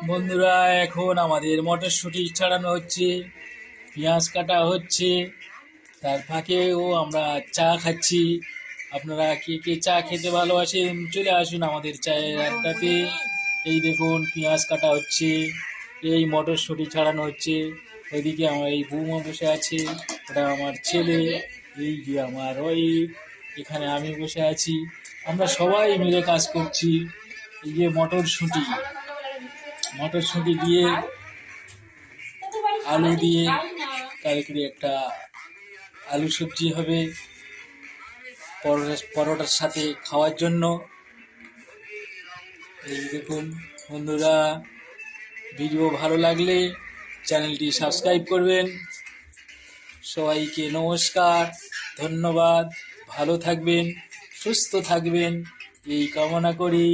বন্ধুরা, এখন আমাদের মটরশুঁটি ছাড়ানো হচ্ছে, পেঁয়াজ কাটা হচ্ছে, তার ফাঁকেও আমরা চা খাচ্ছি। আপনারা কে কে চা খেতে ভালোবাসেন চলে আসুন আমাদের চায়ের আড্ডাতে। এই দেখুন পেঁয়াজ কাটা হচ্ছে, এই মটরশুঁটি ছাড়ানো হচ্ছে। ওইদিকে আমার এই বৌমা বসে আছে, ওটা আমার ছেলে, এই যে আমার ওয়াইফ, এখানে আমি বসে আছি। আমরা সবাই মিলে কাজ করছি। এই যে মটরশুঁটি দিয়ে আলু দিয়ে কালকে একটা আলু সবজি হবে পরোটার সাথে খাওয়ার জন্য। এই দেখুন বন্ধুরা, ভিডিও ভালো লাগলে চ্যানেলটি সাবস্ক্রাইব করবেন। সবাইকে নমস্কার, ধন্যবাদ। ভালো থাকবেন, সুস্থ থাকবেন এই কামনা করি।